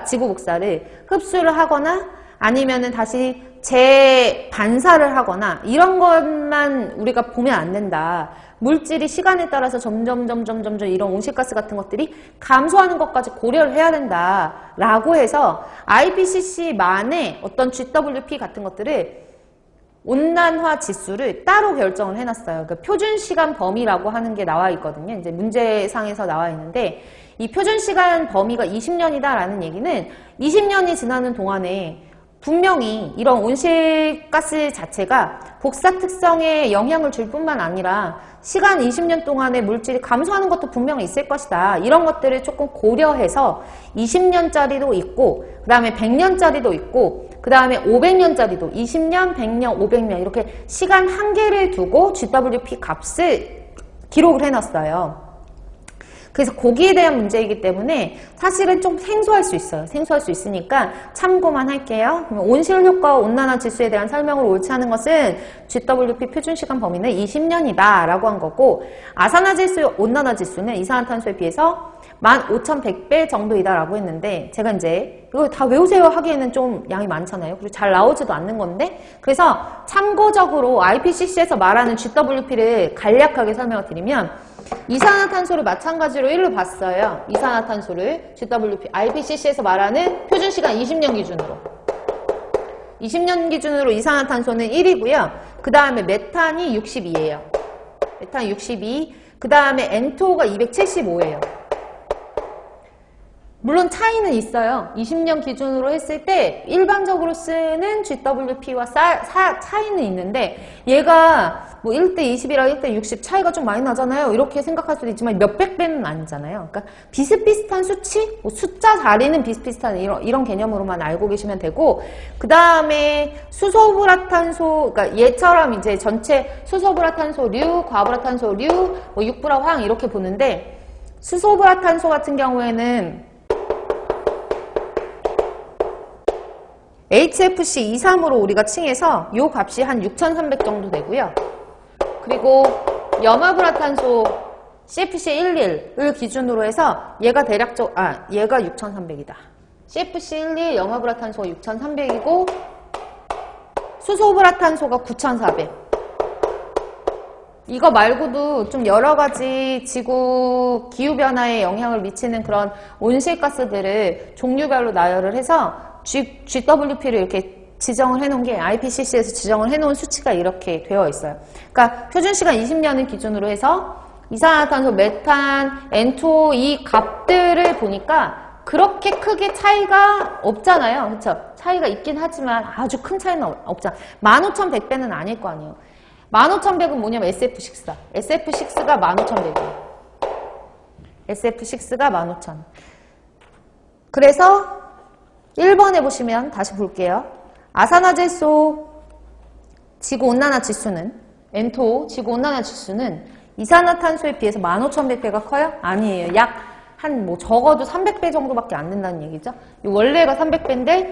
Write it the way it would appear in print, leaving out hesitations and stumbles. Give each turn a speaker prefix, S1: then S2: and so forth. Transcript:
S1: 지구 복사를 흡수를 하거나 아니면은 다시 재반사를 하거나 이런 것만 우리가 보면 안 된다. 물질이 시간에 따라서 점점 이런 온실가스 같은 것들이 감소하는 것까지 고려를 해야 된다라고 해서 IPCC만의 어떤 GWP 같은 것들을 온난화 지수를 따로 결정을 해놨어요. 그 표준시간 범위라고 하는 게 나와 있거든요. 이제 문제상에서 나와 있는데 이 표준시간 범위가 20년이다라는 얘기는 20년이 지나는 동안에 분명히 이런 온실가스 자체가 복사 특성에 영향을 줄 뿐만 아니라 시간 20년 동안에 물질이 감소하는 것도 분명히 있을 것이다. 이런 것들을 조금 고려해서 20년짜리도 있고 그 다음에 100년짜리도 있고 그 다음에 500년짜리도 20년, 100년, 500년 이렇게 시간 한계를 두고 GWP 값을 기록을 해놨어요. 그래서 거기에 대한 문제이기 때문에 사실은 좀 생소할 수 있어요. 생소할 수 있으니까 참고만 할게요. 그러면 온실효과와 온난화 지수에 대한 설명을 옳지 않은 것은 GWP 표준시간 범위는 20년이다 라고 한 거고 아산화질수, 온난화지수는 이산화탄소에 비해서 15,100배 정도이다 라고 했는데 제가 이제 이거 다 외우세요 하기에는 좀 양이 많잖아요. 그리고 잘 나오지도 않는 건데 그래서 참고적으로 IPCC에서 말하는 GWP를 간략하게 설명을 드리면 이산화탄소를 마찬가지로 1로 봤어요. 이산화탄소를 GWP, IPCC에서 말하는 표준시간 20년 기준으로 20년 기준으로 이산화탄소는 1이고요. 그 다음에 메탄이 62예요. 메탄 62, 그 다음에 N2O가 275예요. 물론 차이는 있어요. 20년 기준으로 했을 때 일반적으로 쓰는 GWP와 차이는 있는데 얘가 뭐 1대 20이랑 1대 60 차이가 좀 많이 나잖아요. 이렇게 생각할 수도 있지만 몇백 배는 아니잖아요. 그러니까 비슷비슷한 수치, 뭐 숫자 자리는 비슷비슷한 이런 개념으로만 알고 계시면 되고 그 다음에 수소불화탄소, 그러니까 얘처럼 이제 전체 수소불화탄소류, 과불화탄소류, 뭐 육불화황 이렇게 보는데 수소불화탄소 같은 경우에는 HFC 23으로 우리가 칭해서 이 값이 한 6,300 정도 되고요. 그리고 염화불화탄소 CFC 11을 기준으로 해서 얘가 얘가 6,300이다. CFC 11 염화불화탄소가 6,300이고 수소불화탄소가 9,400. 이거 말고도 좀 여러 가지 지구 기후변화에 영향을 미치는 그런 온실가스들을 종류별로 나열을 해서 GWP를 이렇게 지정을 해놓은 게 IPCC에서 지정을 해놓은 수치가 이렇게 되어 있어요. 그러니까 표준시간 20년을 기준으로 해서 이산화탄소, 메탄, N2O 이 값들을 보니까 그렇게 크게 차이가 없잖아요. 그렇죠? 차이가 있긴 하지만 아주 큰 차이는 없잖아. 15,100배는 아닐 거 아니에요. 15,100은 뭐냐면 SF6다. SF6가 15,100이에요. SF6가 15,000. 그래서 1번에 보시면 다시 볼게요. 아산화질소 지구온난화 지수는 N2O 지구온난화 지수는 이산화탄소에 비해서 15,100배가 커요? 아니에요. 약 한 뭐 적어도 300배 정도밖에 안 된다는 얘기죠. 원래가 300배인데